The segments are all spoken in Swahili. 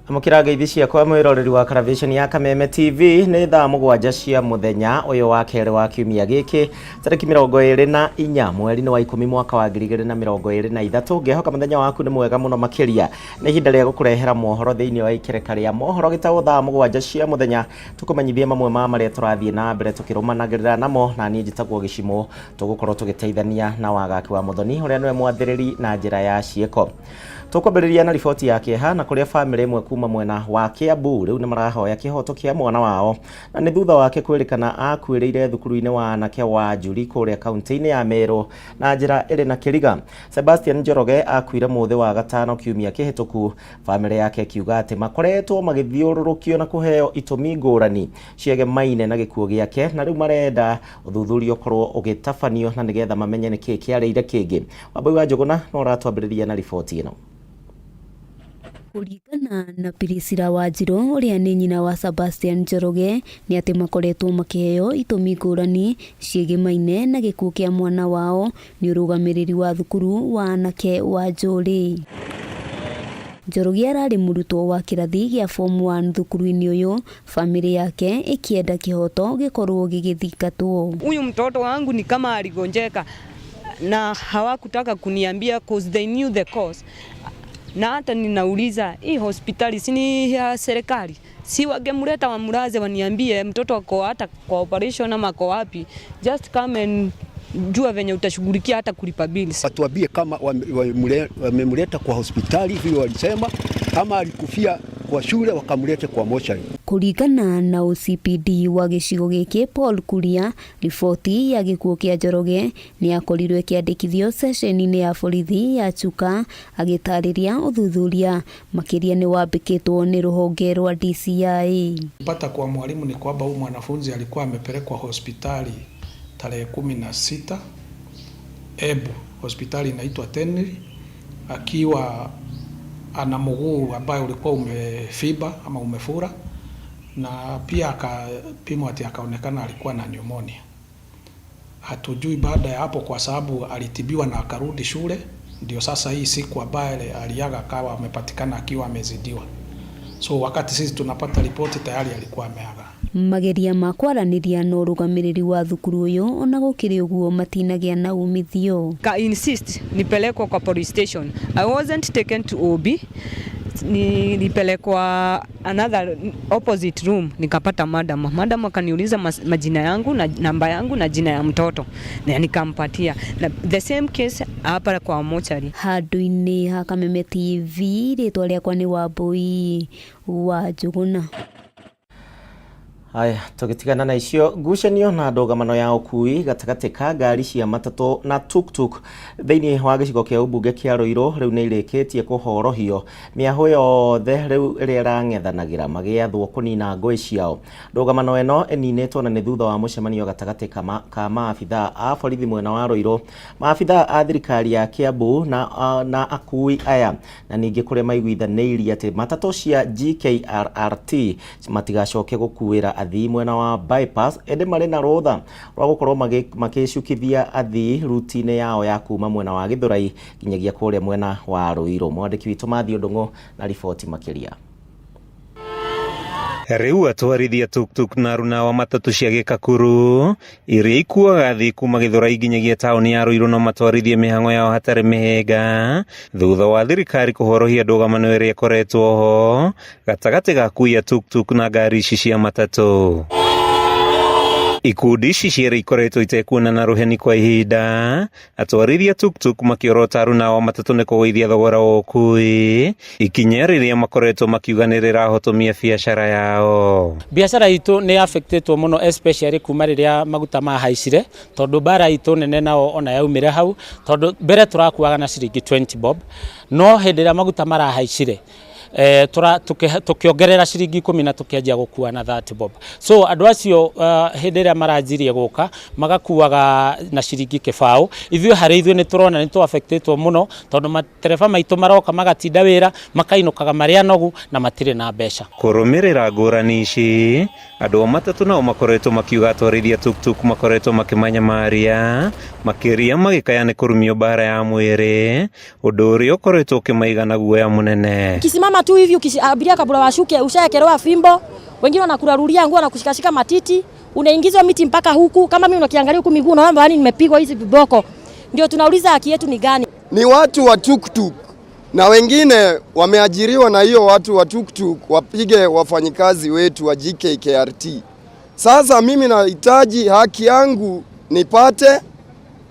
Mukira ngeithi ciakwa mwiroreri wa television ya Kameme TV ni thaa 7 cia muthenya uyu wa kere wa kiumia giki tariki 24 mweri wa 10 mwaka wa 2023 ngehoka muthenya waku ni mwega muno makiria ni hinda ria gukurehera mohoro thiini wa ikereka ria mohoro Gitau thaa 7 cia muthenya tukumenyithie mamwe ma maria turathie na mbere tukirumanagirira namo na ni njitagwo gicimo tugukorwo tugiteithania na wagaki wa muthoni uria niwe mwathiriri na njira ya cieko. Tukwambiriria na riboti ya kieha na kuria family imwe kuma mwena wa Kiambu riu ni marahoya kihoto kia mwana wao na ni thutha wake kwirikana akwirire thukuru-ini wa anake wa Njuri kuria kaunti-ini ya Meru na njira iri na kiriga. Sebastian Njoroge akwire muthi wa gatano kiumia kihituku. Family yake kiuga ati makoretwo magithiururukio na kuheo itumi ngurani ciegemaine na gikuo giake na riu marenda uthuthurio korwo ugitafanio na nigetha mamenye ni kiki kiarire kingi. Wambui wa Njuguna no ratwambiriria na riboti ino. Kuringana na Pirisira Wanjiru uria ni nyina wa Sebastian Njoroge ni ati makoretwo makiheo itumi ngurani ciegemaine na gikuo kia mwana wao ni urugamiriri wa thukuru wa anake wa Njuri. Njoroge arari murutwo wa kirathi gia form 1 thukuru-ini uyu, family yake ikienda kihoto gikorwo gigithingatwo. Huyu mtoto wangu ni kama aligonjeka na hawakutaka kuniambia cause they knew the cause. Na hata ninauliza hii hospitali sini ya serikali, si wangemleta wamlaze waniambie mtoto wako hata kwa operation ama kwa wapi, just come and jua venye utashughulikia hata kulipa bills. Watuambie kama wamemleta kwa hospitali vile walisema, kama alikufia kwa shule wakamlete kwa mochari. Kuringana na OCPD wa gicigo giki Paul Kuria, riboti ya gikuo kia Njoroge ni akorirwe kiandikithio session-ini ya borithi ya Chuka agitariria uthuthuria makiria ni wambikitwo ni ruhonge rwa DCI. Pata kwa mwalimu ni kwamba huyu mwanafunzi alikuwa amepelekwa hospitali tarehe 16 Ebu, hospitali inaitwa Tenri, akiwa ana mguu ambaye ulikuwa umefiba ama umefura, na pia akapimwa ati akaonekana alikuwa na pneumonia. Hatujui baada ya hapo kwa sababu alitibiwa na akarudi shule, ndio sasa hii siku ambaye aliaga akawa amepatikana akiwa amezidiwa. So wakati sisi tunapata ripoti tayari alikuwa ameaga. Mageria ma kwaraniria no rugamiriri wa thukuru uyu ona gukiri uguo matinagia na umithio. Ka insist nipelekwa kwa police station. I wasn't taken to OB. Nilipelekwa another opposite room, nikapata madam akaniuliza majina yangu na namba yangu na jina ya mtoto na nikampatia. Na the same case hapa kwa mochari. Handu-ini ha Kameme TV ritwa riakwa ni Wambui wa Njuguna. Aya, tugitigana na icio ngucanio na ndogamano ya ukui gatagati ka ngari cia matatu na tuktuk thiini wa gicigo kia ubunge kia Ruiru riu ni irikitie kuhorohio miaho yothe riu iria rang'ethanagira magiathwo kunina ngui ciao. Ndogamano eno eninetwo na ni thutha wa mucemanio gatagati ka maabitha a borithi mwena wa Ruiru, maabitha a thirikari ya Kiambu na akui aya, na ningi kuria maiguithanirie ati matatu cia GKRRT matigacoke gukuira athii mwena wa bypass ende mari na rotha rwa gukorwo makicukithia athii rutine yao ya kuma mwena wa Githurai kinyagia kuria mwena wa Ruiru. Mwandiki witu Mathio Ndungu na riboti makiria. Riu atwarithia tuktuk na runa wa matatu cia Gikakuru iria ikuaga athii kuma Githurai nginyagia tauni ya Ruiru no matwarithie mihango yao hatari mihenga thutha wa thirikari kuhorohia ndogamano iria ikoretwo ho gatagati ga kuia tuktuk na ngari ici cia matatu. Ikundi ici ciera ikoretwo itekuona na ruheni kwa ihinda, atwarithia tuktuk makiorota runa wa matatu ni kugeithia thogora wa ukui ikinya riria makoretwo makiuganirira hotomia biashara yao. Biashara itu ni affected muno especially kuma riria maguta mahaicire tondu bara itu nene nao ona yaumire hau tondu mbere turakuaga na ciringi 20 bob no hindi riria maguta marahaicire tukiongerera ciringi 10 na tukianjia gukua na 30 bob. So andu acio hindi ria maranjirie guka magakuaga na ciringi kibao. Ithuĩ hari ithuĩ ni turona ni tu affected muno tondu matereba maitu maroka magatinda wira makainukaga maria nogu na matire na mbeca. Kurumirira ngurani ici andu matatu nao makoretwo makiuga atwarithia tuktuk makoretwo makimanya maria makiria magikaya ni kurumio bara ya mwiri undu uria ukoretwo ukimaiga na guoya munene. Kisimama tu hivi abiria kabla washuke ushaekelewa fimbo, wengine wanakurarulia nguo na kushikashika matiti, unaingizwa miti mpaka huku. Kama mimi unakiangalia huku miguu naomba yani nimepigwa hizi viboko. Ndio tunauliza haki yetu ni gani? Ni watu wa tuktuk na wengine wameajiriwa na hiyo watu wa tuktuk wapige wafanyikazi wetu wa JKKRT. Sasa mimi nahitaji haki yangu nipate,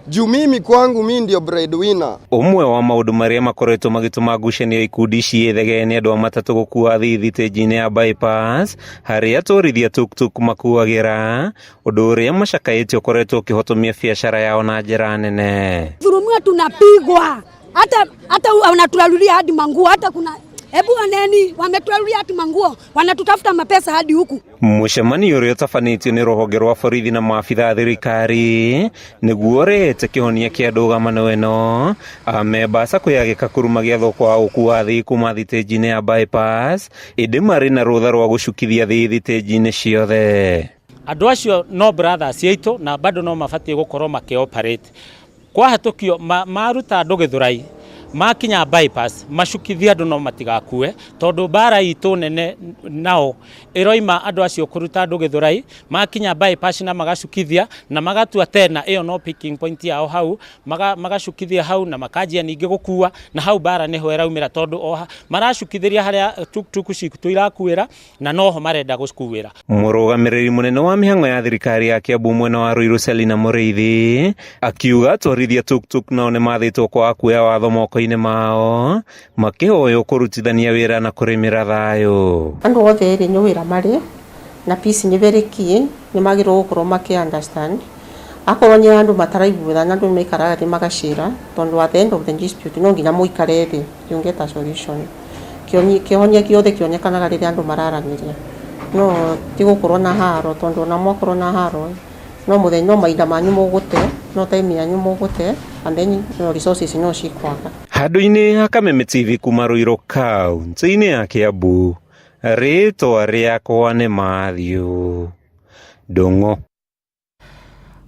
juu mimi kwangu mimi ndio breadwinner. Umwe wa maundu maria makoretwo magituma ngucanio ikundi ciethege ni andu a matatu gukua thithi stage-ini ya bypass haria atwarithia tuktuk makuagira, undu uria macakaitio ukoretwo ukihotomia biashara yao na njira nene. Dhulumia tunapigwa, hata wanatulalulia hadi manguo, hata kuna hebu waneni wametulalulia hadi manguo, wanatutafuta mapesa hadi huku. Mucemanio uria utafanitio ni ruhonge rwa borithi na maabitha thirikari niguo rete kihonia kia ndũgamano ĩno, amemba SACCO ya Gĩkakũrũ magĩathwo kwa gũkua thithi kuma thitĩnji-inĩ ya bypass ĩndĩ marĩ na rũtha rwa gũcukithia thithi thitĩnji-inĩ ciothe. Andũ acio no brothers yaitũ na bado no mabatie gũkorwo makĩoperate. Kwa hatũkio maruta andũ Gĩthũrai makinya bypass macukithia andũ no matigakue, tondu bara itũ nene nao iroima andũ acio kuruta andũ Gĩthũrai makinya bypass na magacukithia na magatua tena iyo no picking point yao hau magacukithia hau na makajia ningi gukua na hau bara niho iraumira, tondu maracukithiria haria tuktuk citu irakuira na noho marenda gukuira. Mũrũgamĩrĩri mũnene wa mĩhang'o ya thirikari ya Kiambu mwena wa Ruiru Selina Mũrĩithi akiuga atwarithia tuktuk nao nĩ mathĩtwo kwa kuoya watho moko-inĩ mao makihoyo kurutithania wĩra na kũrĩmĩra thayũ. Andũ othe rĩ nĩ wĩra marĩ na peace nĩ very key, nĩ magĩrĩirwo gũkorwo makĩ understand. Akorwo nĩ andũ mataraiguithana andũ maikaraga thĩ magacira, tondũ at the end of the dispute no nginya mũikare thĩ you get a solution. Kĩhonia gĩothe kĩonekanaga rĩrĩa andũ mararanĩria, no ti gũkorwo na haro, tondũ ona mwakorwo na haro no mũthenya no mahinda manyu mũgũte, no time yanyu mũgũte, and then resources no cikwaga. Handũ-inĩ ha Kameme TV kuma Ruiru kaunti-inĩ ya Kiambu, rĩtwa rĩakwa nĩ Matthew Ndung'u.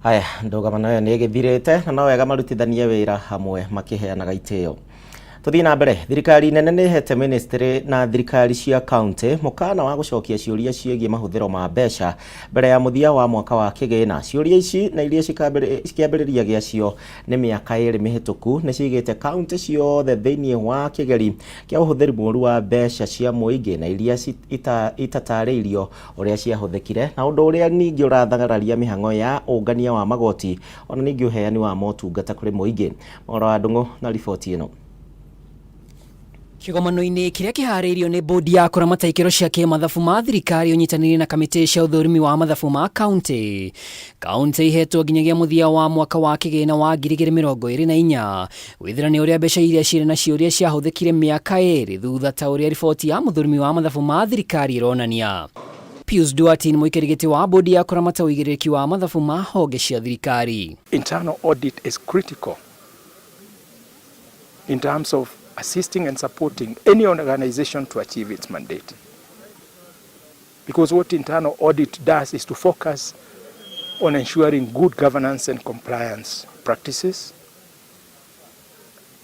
Aya, ndũgamano ĩyo nĩ ĩgĩthirĩte na no wega marutithanie wĩra hamwe makĩheanaga itĩo. Tuthi na mbere, thirikari nene nĩ hete ministry na thirikari cia county mũkana wa gũcokia ciũria ciĩgiĩ mahũthĩro ma mbeca mbere ya mũthia wa mwaka wa kĩgĩna. Ciũria ici na iria cikĩambĩrĩria gĩacio nĩ mĩaka 2 mĩhĩtũku nĩ cigĩte county ciothe thĩinĩ wa kĩgeri kĩa ũhũthĩri mũũru wa mbeca cia mũingĩ na iria itatarĩirio ũrĩa ciahũthĩkire, na ũndũ ũrĩa ningĩ ũrathagararia mĩhang'o ya ũngania wa magoti ona ningĩ ũheani wa motungata kũrĩ mũingĩ. Mohoro wa Ndung'u na riboti ĩno. Kĩgomano-inĩ kĩrĩa kĩharĩirio nĩ bodi ya kũramata ikĩro cia kĩmathabu ma thirikari ũnyitanĩire na kamĩtĩ cia ũthũrimi wa mathabu ma kaunti. Kaunti ihetwo nginyagia mũthia wa mwaka wa kĩgĩna wa 2024 wĩthĩrania ũrĩa mbeca iria cirĩ na ciũria ciahũthĩkire mĩaka 2 thutha ta ũrĩa riboti ya mũthũrimi wa mathabu ma thirikari ĩronania. Pius Duarte nĩ mũikarĩri wa bodi ya kũramata ũigĩrĩrĩki wa mathabu ma honge cia thirikari. Internal audit is critical in terms of assisting and supporting any organization to achieve its mandate. Because what internal audit does is to focus on ensuring good governance and compliance practices.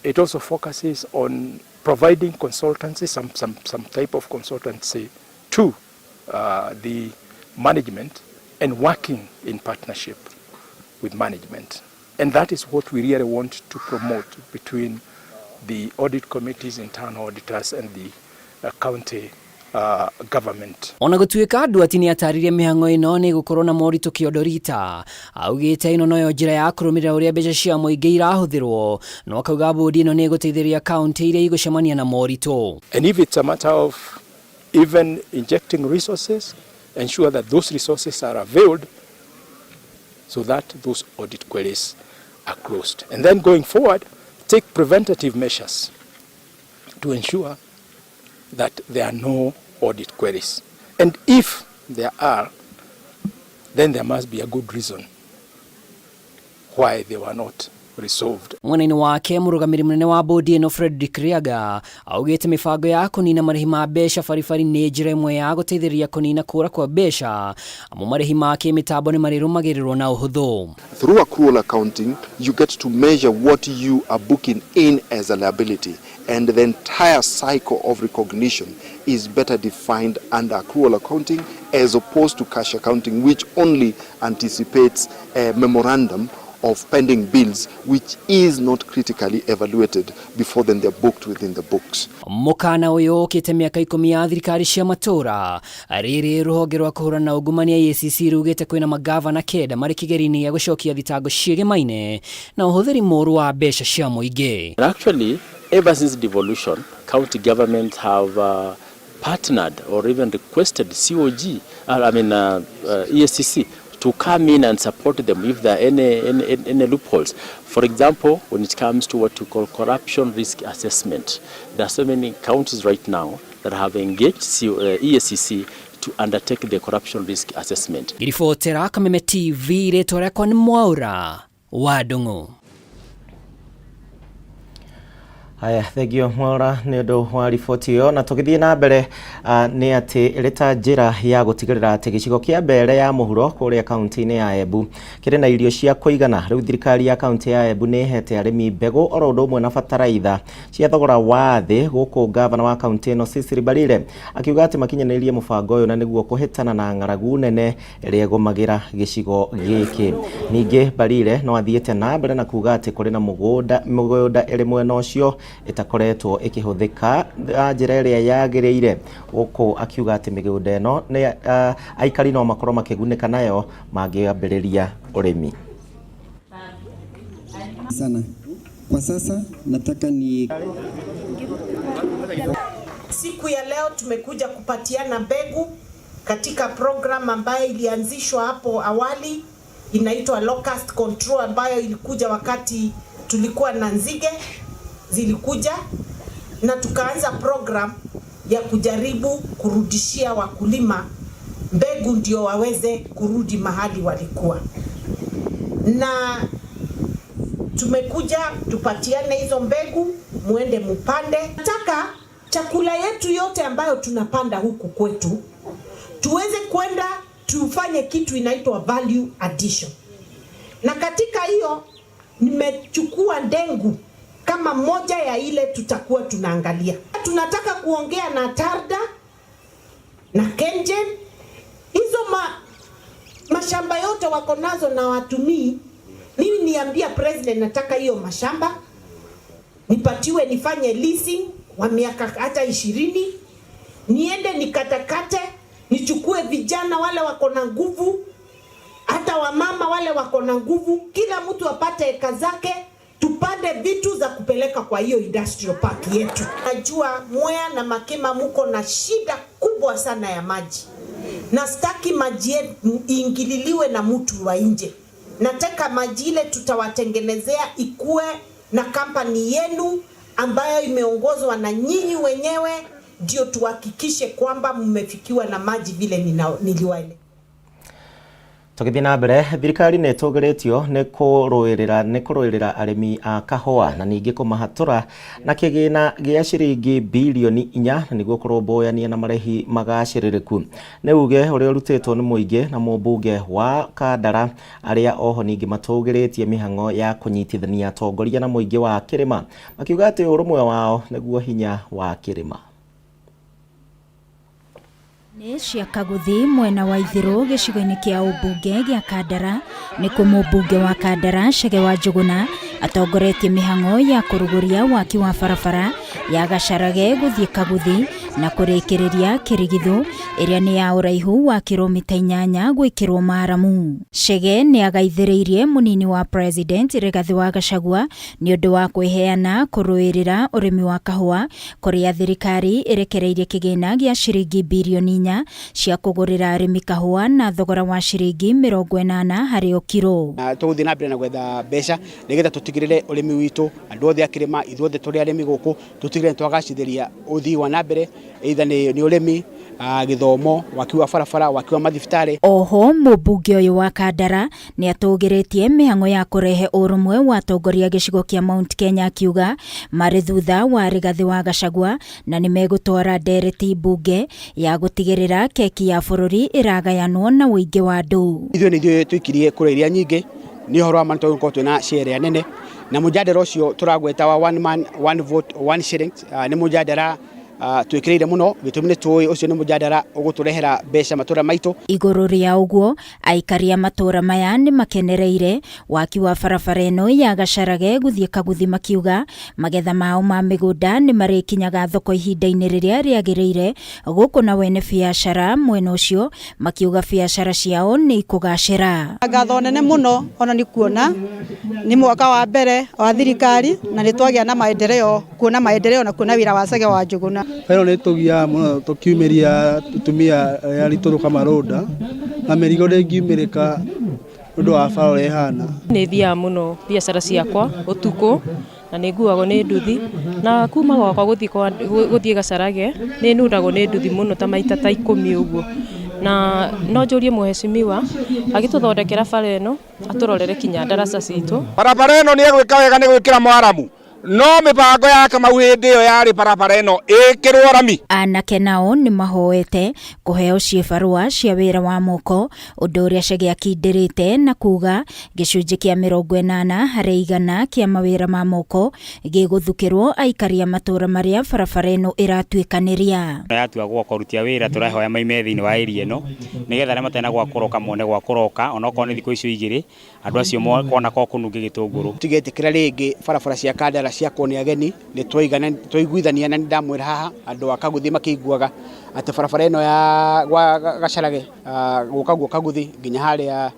It also focuses on providing consultancy, some type of consultancy to the management and working in partnership with management. And that is what we really want to promote between the audit committees, internal auditors and the county government. Ona gũtuĩka Duarte nĩ ataririe mĩhang'o ĩno nĩ gũkorwo na moritũ kĩondorita, augĩte ĩno noyo njĩra ya kũrũmĩrĩra ũrĩa mbeca cia mũingĩ irahũthĩrwo, no akauga bodi ĩno nĩ ĩgũteithĩrĩria kaunti iria igũcemania na moritũ. And if it's a matter of even injecting resources, ensure that those resources are availed so that those audit queries are closed. And then going forward, take preventative measures to ensure that there are no audit queries. And if there are, then there must be a good reason why they were not resolved. Mwena-inĩ wake mũrũgamĩrĩri mũnene wa bodi ĩno Frederick Riaga augĩte mĩbango ya kũnina marĩhi ma mbeca baribari nĩ njĩra ĩmwe ya gũteithĩrĩria kũnina kũra kwa mbeca amu marĩhi ma kĩmĩtambo nĩ marĩrũmagĩrĩrwo na ũhũthũ. Through accrual accounting, you get to measure what you are booking in as a liability, and the entire cycle of recognition is better defined under accrual accounting as opposed to cash accounting, which only anticipates a memorandum of pending bills which is not critically evaluated before then they're booked within the books. Mũkana ũyũ ũkĩte mĩaka 10 ya thirikari cia matũra rĩrĩ rũhonge rwa kũhũrana na ungumania EACC rugĩte kwĩna magavana kenda marĩ kĩgeri-inĩ gĩa gũcokia thitango ciĩgemaine na ũhũthĩri mũũru wa mbeca cia mũingĩ. Actually, ever since devolution, county governments have partnered or even requested EACC to come in and support them if there are any loopholes. For example, when it comes to what we call corruption risk assessment, there are so many counties right now that have engaged EACC to undertake the corruption risk assessment. Iribotera Kameme TV rĩtwa rĩakwa nĩ Mwaura wa Ndung'u. Haya, thegio Mwaura nĩ ũndũ wa riboti ĩyo, na tũgĩthiĩ na mbere nĩ atĩ ĩrĩ ta njĩra ya gũtigĩrĩra atĩ gĩcigo kĩa mbere ya mũhuro kũrĩa kaunti-inĩ ya Embu kĩrĩ na irio cia kũigana. Rĩu thirikari ya kaunti ya Embu nĩ ĩhete arĩmi mbegũ oro ũndũ ũmwe na bataraitha cia thogora wa thĩ, gũkũ gavana wa kaunti ĩno Cecily Mbarire akiuga atĩ makinyanĩirie mũbango ũyũ na nĩguo kũhĩtana na ng'aragu nene ĩrĩa ĩgũmagĩra gĩcigo gĩkĩ. Ningĩ Mbarire no athiĩte na mbere na kuuga atĩ kũrĩ na mũgũnda ĩrĩ mwena ũcio ĩtakoretwo ĩkĩhũthĩka njĩra ĩrĩa yagĩrĩire, gũkũ akiuga atĩ mĩgũnda ĩno nĩ aikari no makorwo makĩgunĩka nayo mangĩambĩrĩria ũrĩmi. Sana. Kwa sasa nataka ni siku ya leo tumekuja kupatiana mbegu katika program ambayo ilianzishwa hapo awali inaitwa locust control, ambayo ilikuja wakati tulikuwa na nzige zilikuja, na tukaanza program ya kujaribu kurudishia wakulima mbegu ndio waweze kurudi mahali walikuwa. Na tumekuja tupatiane hizo mbegu muende mupande. Nataka chakula yetu yote ambayo tunapanda huku kwetu tuweze kwenda tufanye kitu inaitwa value addition. Na katika hiyo nimechukua ndengu kama moja ya ile tutakuwa tunaangalia. Tunataka kuongea na Tarda na Kenjen, hizo mashamba yote wako nazo na watumii. Mimi niambia president nataka hiyo mashamba nipatiwe, nifanye leasing wa miaka hata 20, niende nikatakate, nichukue vijana wale wako na nguvu, hata wamama wale wako na nguvu, kila mtu apate eka zake, tupande vitu za kupeleka kwa hiyo industrial park yetu. Najua Mwea na Makema muko na shida kubwa sana ya maji, na sitaki maji yetu iingililiwe na mtu wa nje. Nataka maji ile tutawatengenezea ikue na kampani yenu ambayo imeongozwa na nyinyi wenyewe, ndio tuhakikishe kwamba mmefikiwa na maji vile niliwaeleza. Tũgĩthiĩ na mbere, thirikari nĩ ĩtũgĩrĩtio nĩ kũrũĩrĩra arĩmi a kahũa na ningĩ kũmahatũra na kĩgĩna gĩa ciringi bilioni 4 nĩguo kũrũmbũyania na marĩhi magacĩrĩrĩku. Nĩ uge ũrĩa ũrutĩtwo nĩ mũingĩ na mũmbunge wa Kandara, arĩa oho ningĩ matũgĩrĩtie mĩhang'o ya kũnyitithania atongoria na mũingĩ wa kĩrĩma, makiuga atĩ ũrũmwe wao nĩguo hinya wa kĩrĩma. Nĩ cia Kaguthi mwena wa ithiro gĩcigo-inĩ kĩa ũmbunge gĩa Kandara, nĩ kũ mũmbunge wa Kandara Chege wa Njuguna atongoretie mĩhang'o ya kũrugũria waki wa barabara ya Gacarage gũthiĩ Kaguthi na kũrĩkĩrĩria Kĩrigithu ĩrĩa nĩ ya ũraihu wa kilomita 8 gwĩkĩrwo maramu. Chege nĩ agaithĩrĩirie mũnini wa president Rigathi wa Gachagua nĩ ũndũ wa kwĩheana kũrũĩrĩra ũrĩmi wa kahũa kũrĩa thirikari ĩrekereirie kĩgĩna gĩa ciringi bilioni 4 cia kũgũrĩra arĩmi kahũa na thogora wa ciringi 80 harĩ o kiro. Tũgũthiĩ na mbere na gwetha mbeca nĩgetha tũtigĩrĩre ũrĩmi witũ andũ othe a kĩrĩma ithuothe tũrĩ arĩmi gũkũ tũtigĩrĩre twagacithĩria ũthii wa na mbere, either nĩ ũrĩmi githomo, waki wa barabara, waki wa mathibitari. Oho mũmbunge ũyũ wa Kandara nĩ atũgĩrĩtie mĩhang'o ya kũrehe ũrũmwe wa atongoria gĩcigo kĩa Mount Kenya akiuga marĩ thutha wa Rigathi wa Gachagua na nĩ megũtwara ndereti mbunge ya gũtigĩrĩra keki ya bũrũri ĩragayanwo na ũingĩ wa andũ. Ithuĩ nĩ ithuĩ tũikirie kũrĩa iria nyingĩ nĩ ũhoro wa manto gũkorwo twĩna share nene na mũjadala ũcio tũragweta wa one man one vote one shilling nĩ mũjadala twĩkĩrĩire mũno gĩtũmi nĩ tũĩ ũcio nĩ mũjadala ũgũtũrehera mbeca matũra maitũ. Igũrũ rĩa ũguo aikaria matũra maya nĩ makenereire waki wa barabara ĩno ya Gacharage gũthiĩ Kaguthi makiuga magetha mao ma mĩgũnda nĩ marĩkinyaga thoko ihinda-inĩ rĩrĩa rĩagĩrĩire gũkũ na wene biacara mwena ũcio makiuga biacara ciao nĩ ikũgacĩra. Ngatho nene mũno ona nĩ kuona nĩ mwaka wa mbere wa thirikari na nĩ twagĩa na maendeleo na kuona wĩra wa Chege wa Njuguna. Pero nĩ tũgia mũno tũkiumĩria tumia yaritũrũka maroda na mĩrigo ndĩngiumĩrĩka ũndũ wa bara rehana. Nĩ thiaga mũno biacara ciakwa ũtukũ na nĩ nguagwo nĩ nduthi na kuma gwakwa gũthiĩ Gacharage nĩ nuragwo nĩ nduthi mũno ta maita ta 10 ũguo. Na no njũrie mũheshimiwa agĩtũthondekera bara ĩno atũrorere kinya ndaraca citũ. Barabara ĩno nĩ egwĩka wega nĩ gwĩkĩra mwaramu. No mibango ya Kamau hĩndĩ ĩyo yarĩ barabara ĩno ĩkĩrwo rami. Anake nao nĩ mahoete kũheo ciĩbarũa cia wĩra wa moko ũndũ ũrĩa Chege akindĩrĩte na kuga gĩcunjĩ kĩa 80 harĩ 100 kĩa mawĩra ma moko gĩgũthukĩrwo aikaria matũra marĩa barabara ĩno ĩratuĩkanĩria. Yatua gũkũrutia wĩra tũrahoya maime thĩinĩ wa area ĩno nĩgetha arĩa matena gwakũroka mone gwakũroka ona okorwo nĩ thikũ icio igĩrĩ andũ acio mona ko kũnungi gĩtũngũrũ. Tigetĩkĩra rĩngĩ barabara cia Kandara ciakwo nĩ ageni nĩ twaiguithania na ndamwĩra haha andũ a Kaguthi makĩiguaga atĩ barabara ĩno ya Gacharage gũka Kaguthi nginya harĩa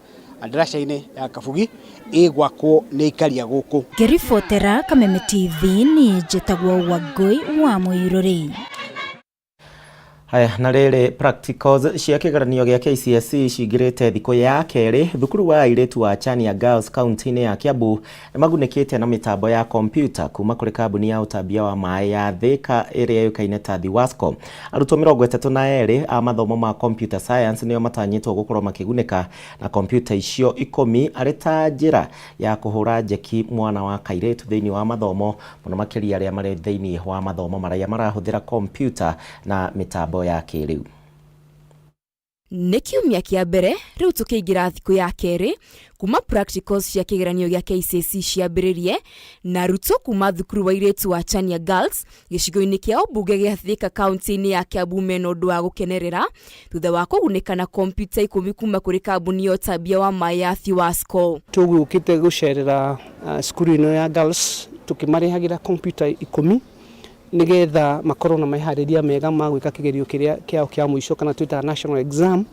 ndaraca-inĩ ya Kabugi ĩgwakwo nĩ ikaria gũkũ. Ngĩribotera Kameme TV nĩ njĩtagwo Wangui wa Mũirũrĩ. Haya, na rĩrĩ practicals cia kĩgeranio gĩa KCSE cingĩrĩte thikũ ya kerĩ thukuru wa airĩtu wa Chania Girls kaunti-inĩ ya Kiambu nĩ magunĩkĩte na mĩtambo ya kompyuta kuma kũrĩ kambuni ya ũtambia wa maĩ ya Thika ĩrĩa yũĩkaine ta Thiwasco. Arutwo 32 a mathomo ma computer science nĩo matanyĩtwo gũkorwo makĩgunĩka na kompyuta icio 10 arĩ ta njĩra ya kũhũra njeki mwana wa kairĩtu thĩinĩ wa mathomo mũno makĩria arĩa marĩ thĩinĩ wa mathomo marĩa marahũthĩra kompyuta na mĩtambo ya kĩrĩu. Nĩ kiumia kĩa mbere rĩu tũkĩingĩra thikũ ya kerĩ kuma practicals cia kĩgeranio gĩa KCSE ciambĩrĩrie na arutwo kuma thukuru wa airĩtu wa Chania Girls gĩcigo-inĩ kĩa ũmbunge gĩa Thika kaunti-inĩ ya Kiambu mena ũndũ wa gũkenerera thutha wa kũgunĩka na kompyuta 10 kuma kũrĩ kambuni ya ũtambia wa maĩ ya Thiwasco. Tũgũkĩte gũcerera cukuru ĩno ya Girls tũkĩmarehagĩra kompyuta 10 nigetha makorwo na meharĩria mega ma gwĩka kĩgerio kĩrĩa kĩao kĩa mũico kana twĩtaga national exam,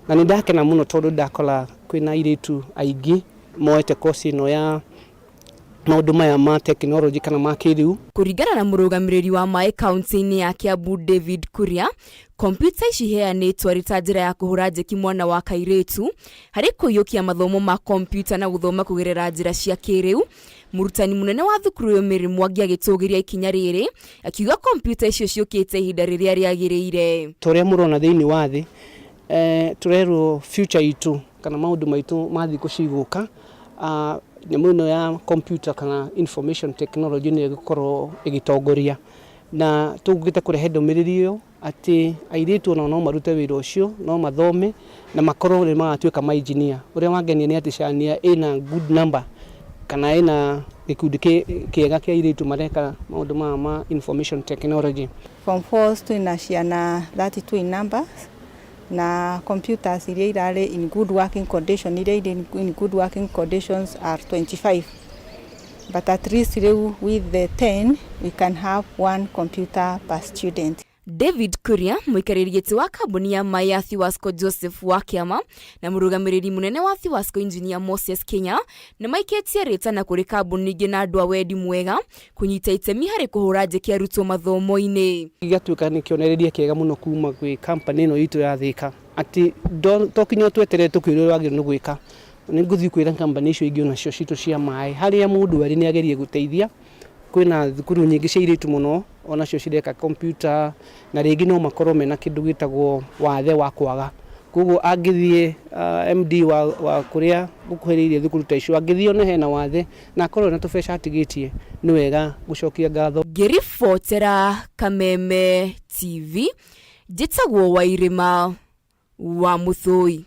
na nĩ ndakena mũno tondũ ndakora kwĩna airĩtu aingĩ moete kosi ĩno ya maũndũ maya ma tekinoronjĩ kana ma kĩrĩu. Kũringana na mũrũgamĩrĩri wa maĩ kaunti-inĩ ya Kiambu David Kuria, kompyuta ici heanĩtwo arĩ ta njĩra ya kũhũra njeki mwana wa kairĩtu harĩ kũiyũkia mathomo ma kompyuta na gũthoma kũgerera njĩra cia kĩrĩu. Mũrutani mũnene wa thukuru ũyũ Mary Mwangi agĩtũgĩria ikinya rĩrĩ akiuga kompyuta icio ciũkĩte ihinda rĩrĩa rĩagĩrĩire. Torĩa mũrona thĩinĩ wa thĩ tũrerwo future itũ kana maũndũ maitũ ma thikũ cigũka nyamũ ĩno ya kompyuta kana information technology nĩ ĩgũkorwo ĩgĩtongoria na tũgũkĩte kũrehe ndũmĩrĩri ĩyo atĩ airĩtu no marute wĩra ũcio no mathome na makorwo nĩ magatuĩka ma engineer. Ũrĩa wangenia nĩ atĩ Chania ĩna good number kana ĩna gĩkundi kĩega kĩa airĩtu mareka maũndũ ma information technology. Form 4 twĩna ciana 32 in numbers na computers iria irarĩ in good working condition iria in good working conditions are 25, but at least with the 10 we can have 1 computer per student. David Kuria, mũikarĩri gĩtĩ wa kambuni ya maĩ ya Thiwasco Joseph wa Kĩama na mũrũgamĩrĩri mũnene wa Thiwasco Engineer Moses Kenya nĩ maikĩtie rĩtana kũrĩ kambuni ingĩ na andũ a wendi mwega kũnyita itemi harĩ kũhũra njeki arutwo mathomo-inĩ. Gĩgatuĩka nĩ kĩonereria kĩega mũno kuma gwĩ company ĩno itũ ya Thika atĩ tokinya tweterere tũkwĩrwo wagĩrĩirwo nĩ gwĩka. Nĩ ngũthiĩ kwĩra company icio ingĩ onacio citũ cia maĩ harĩa mũndũ arĩ nĩ agerie gũteithia kwina thukuru nyingi cia iritu muno onacio cireka computer na rĩngĩ no makorwo mena kĩndũ gĩtagwo wathe wa kwaga. Koguo angĩthie MD wa kuria gukuhĩrĩirie thukuru ta icio angĩthie ona hena wathe na akorwo na tũbeca atigĩtie nĩ wega gucokia ngatho. Ngĩribotera Kameme TV njĩtagwo Wairĩma wa Mũthũi.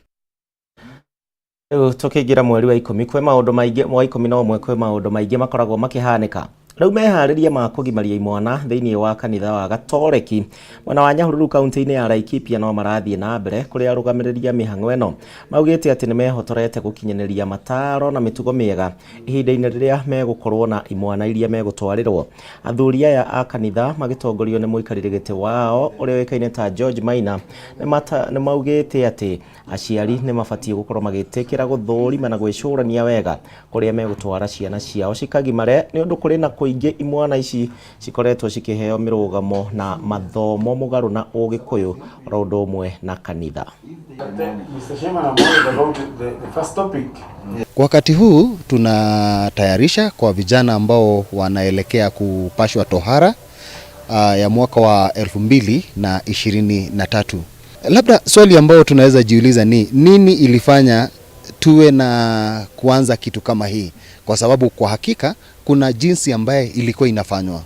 Tũkĩingira mweri wa 10 kwĩ maũndũ maingĩ wa 11 kwĩ maũndũ maingĩ makoragwo makĩhanĩka. Rĩu meharĩria ma kũgimaria imwana thĩinĩ wa kanitha wa Gatoreki mwena wa Nyahururu kaunti-inĩ ya Laikipia no marathiĩ na mbere kũrĩa arũgamĩrĩria mĩhang'o ĩno maugĩte atĩ nĩ mehotorete gũkinyanĩria mataro na mĩtugo mĩega ihinda-inĩ rĩrĩa megũkorwo na imwana iria megũtwarĩrwo. Athuri aya a kanitha magĩtongorio nĩ mũikarĩri gĩtĩ wao ũrĩa wĩkaine ta George Maina nĩ maugĩte atĩ aciari nĩ mabatiĩ gũkorwo magĩtĩkĩra gũthũrima na gwĩcũrania wega kũrĩa megũtwara ciana ciao cikagimare nĩ ũndũ kũrĩ na kũingĩ imwana ici cikoretwo cikĩheo mĩrũgamo na mathomo mũgarũ na ũgĩkũyũ oro ũndũ ũmwe na kanitha. Kwa wakati huu tunatayarisha kwa vijana ambao wanaelekea kupashwa tohara ya mwaka wa 2023. Labda swali ambao tunaweza jiuliza ni nini ilifanya tuwe na kuanza kitu kama hii, kwa sababu kwa hakika kuna jinsi ambaye ilikuwa inafanywa.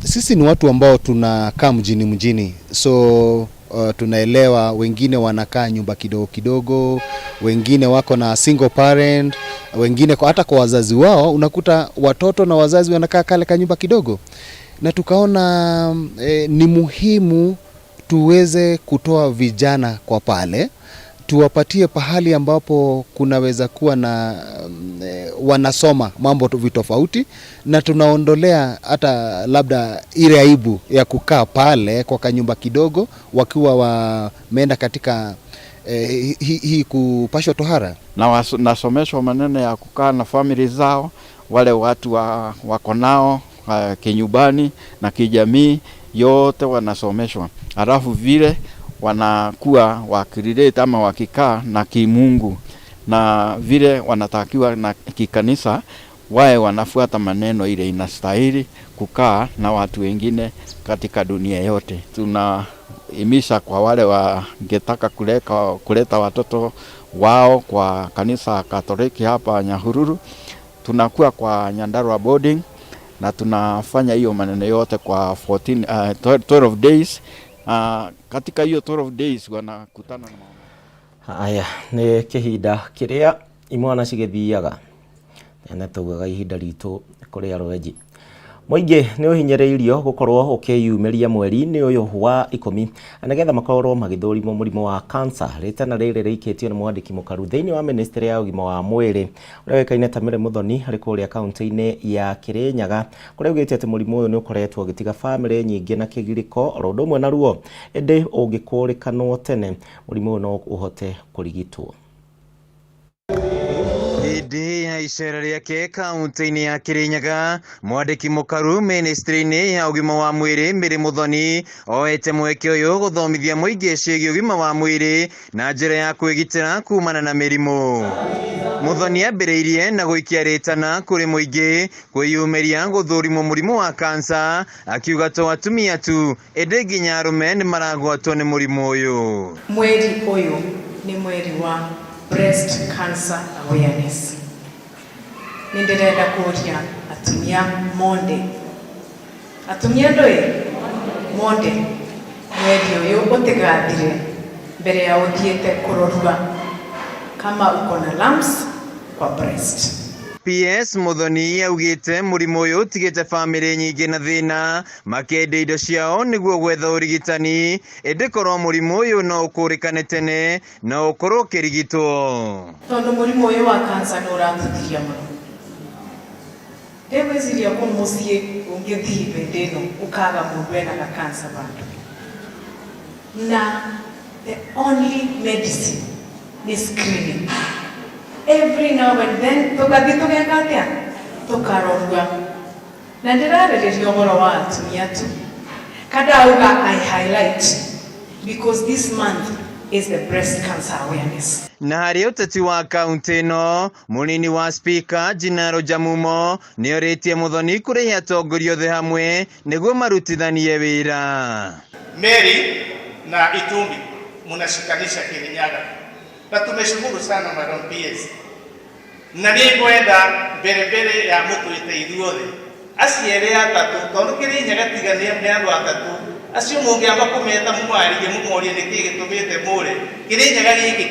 Sisi ni watu ambao tunakaa mjini, so tunaelewa wengine wanakaa nyumba kidogo kidogo, wengine wako na single parent, wengine hata kwa wazazi wao unakuta watoto na wazazi wanakaa kale ka nyumba kidogo, na tukaona ni muhimu tuweze kutoa vijana kwa pale, tuwapatie pahali ambapo kunaweza kuwa na wanasoma mambo tofauti, na tunaondolea hata labda ile aibu ya kukaa pale kwa kanyumba kidogo wakiwa wameenda katika hii kupashwa tohara. Na nasomeshwa maneno ya kukaa na family zao, wale watu wako nao kinyumbani na kijamii yote wanasomeshwa. Alafu vile wanakuwa wakirelate ama wakikaa na kimungu, na vile wanatakiwa na kikanisa wae wanafuata maneno ile inastahili kukaa na watu wengine katika dunia yote. Tunahimiza kwa wale wangetaka kuleta watoto wao kwa kanisa Katoliki hapa Nyahururu, tunakuwa kwa Nyandarua boarding na tunafanya hiyo maneno yote kwa 12 days. Katika hiyo 12 days wanakutana na haya nĩ kĩhinda kĩrĩa imwana cigĩthiaga na tugaga ihinda ritũ kũrĩ arwenji. Mũingĩ nĩ ũhinyĩrĩirio gũkorwo ũkĩyumĩria mweri-inĩ ũyũ wa 10 nĩgetha makorwo magĩthũrimwo mũrimũ wa cancer. Rĩtana rĩrĩ rĩikĩtio nĩ mwandĩki mũkaru thĩinĩ wa ministry ya ũgima wa mwĩrĩ ũrĩa wĩkaine ta Mĩrĩ Mũthoni harĩ kũrĩa kaunti-inĩ ya Kĩrĩnyaga, kũrĩa augĩte atĩ mũrimũ ũyũ nĩ ũkoretwo ũgĩtiga bamĩrĩ nyingĩ na kĩgirĩko oro ũndũ ũmwe na ruo, ĩndĩ ũngĩkũrĩkanwo tene mũrimũ ũyũ no ũhote kũrigitwo. Hĩndĩ ya icera rĩake kaunti-inĩ ya Kĩrĩnyaga, mwandĩki mũkaru ministry-inĩ ya ũgima wa mwĩrĩ Mĩrĩ Mũthoni oete mweke ũyũ gũthomithia mũingĩ ciĩgiĩ ũgima wa mwĩrĩ na njĩra ya kwĩgitĩra kumana na mĩrimũ. Mũthoni ambĩrĩirie na gũikia rĩtana kũrĩ mũingĩ kwĩyumĩria gũthũrimwo mũrimũ wa cancer, akiuga to atumia tu ĩndĩ nginya arũme nĩ maragwatwo nĩ mũrimũ ũyũ. Mweri ũyũ nĩ mweri wa breast cancer awareness. Nindirenda kuria atumia monde. Atumia ndoi monde. Mweri ũyũ ũtigathire mbere ya ũthiĩte kũrorua kama uko na lumps kwa breast. PS Mũthoni augĩte mũrimũ ũyũ ũtigĩte bamĩrĩ nyingĩ na thĩna makĩendia indo ciao nĩguo gwetha ũrigitani, ĩndĩ korwo mũrimũ ũyũ no ũkũrĩkane tene na ũkorwo ũkĩrigitwo. Tondũ mũrimũ ũyũ wa cancer nĩ ũratũthiria mũno. Ndĩgwĩciria kũ mũciĩ ũngĩthiĩ hĩndĩ ĩno ũkaga mũndũ ena ga cancer bado. Na the only medicine is screening. Every now and then tukathi tugeka atia tukarorua na ndĩrarĩrĩria ũhoro wa atumia tu. Kada auga I highlight because this month is the breast cancer awareness. Na harĩ ũteti wa kaunti ĩno, mũnini wa spika Jinaro Jamumo nĩorĩtie Muthoni kũrehe atongoria othe hamwe nĩguo marutithanie wĩra. Mary na Itumbi munashikanisha Kirinyaga na tumeshukuru sana Madam PS, na nĩngwenda mbere ya mũtwĩte ithuothe aciere atatu tondũ Kirinyaga tigania nĩ andũ atatu acio mũngĩamba kũmeta mũmarĩrie mũmorie nĩkĩ gĩtũmĩte mũre Kirinyaga gĩkĩ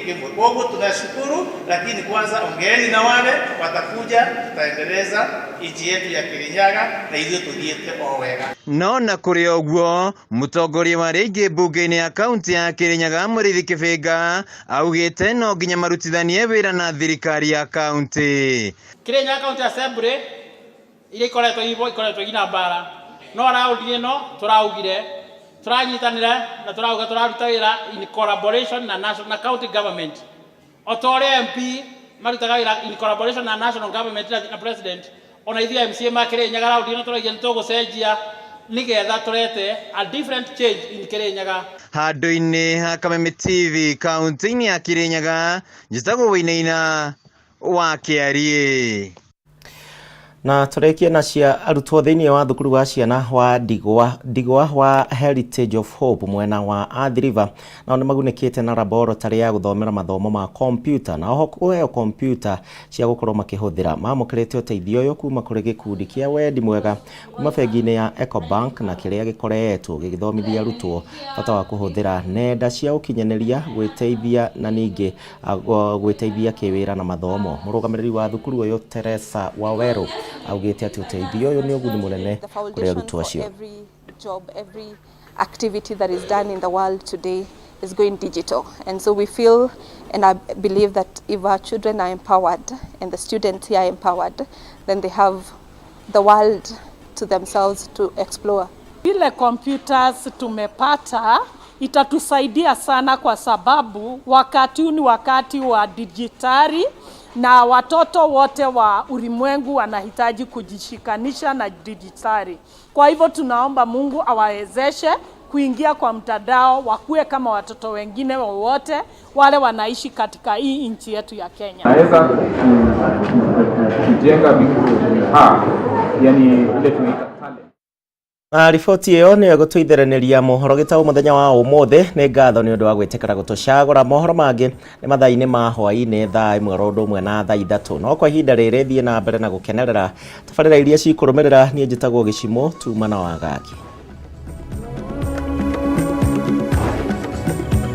kimwe. Kwa tunashukuru, lakini kwanza ongeeni na wale watakuja, tutaendeleza nchi yetu ya Kirinyaga na ithuĩ tuthiĩte o wega. No na kũrĩ ũguo mũtongoria wa rĩngĩ mbunge-inĩ ya kaunti ya Kirinyaga Mũrĩithi Kĩbĩnga augĩte no nginya marutithanie wĩra na thirikari ya kaunti. Kirinyaga County Assembly ile ikoretwo ina mbara no raundi ĩno tũraugire turanyitanira na turauga turaruta wira in collaboration na national county government. Otore MP marutaga wira in collaboration na national government na president ona ithuĩ MCA ma Kirinyaga raundi ĩno tũrauga nĩtũgũcenjia nigetha turete a different change in Kirinyaga. Handũ-inĩ ha Kameme TV kaunti-inĩ ya Kirinyaga njĩtagwo Wĩinaina wa Kĩarie. Na turekie na cia arutwo thĩinĩ wa thukuru wa ciana wa Ndigwa wa Heritage of Hope mwena wa Athi River nao nĩ magunĩkĩte na laboratory ya gũthomera mathomo ma computer na oho kũheo computer cia gũkorwo makĩhũthĩra. Mamũkĩrĩte ũteithio ũyũ kuma kũrĩ gĩkundi kĩa Wendi Mwega kuma bengi-inĩ ya Ecobank na kĩrĩa gĩkoretwo gĩgĩthomithia arutwo bata wa kũhũthĩra nenda cia ũkinyanĩria gwĩteithia na ningĩ gwĩteithia kĩwĩra na mathomo. Mũrũgamĩrĩri wa thukuru ũyũ Teresa Waweru augĩte atĩ ũteithio ũyũ nĩ ũguni mũnene kũrĩ arutwo acio. Every activity that is done in the world today is going digital, and so we feel and I believe that if our children are empowered and the students here are empowered, then they have the world to themselves to explore. Ile computers tumepata itatusaidia sana kwa sababu wakati huu ni wakati wa dijitali na watoto wote wa ulimwengu wanahitaji kujishikanisha na dijitali. Kwa hivyo tunaomba Mungu awawezeshe kuingia kwa mtandao, wakuwe kama watoto wengine wote wale wanaishi katika hii nchi yetu ya Kenya. Naweza kujenga yani ile tunaita talent. Riboti ĩyo nĩyo gũtũithĩranĩria mohoro Gitau mũthenya wa ũmũthĩ. Nĩ ngatho nĩ ũndũ wa gwĩtĩkĩra gũtũcagũra. Mohoro mangĩ nĩ mathaa-inĩ ma hwaĩ-inĩ thaa 1 na thaa 3. No kwa ihinda rĩrĩ thiĩ na mbere na gũkenerera tabarĩra iria cikũrũmĩrĩra. Niĩ njĩtagwo Gĩcimo Tuma na Wagaki.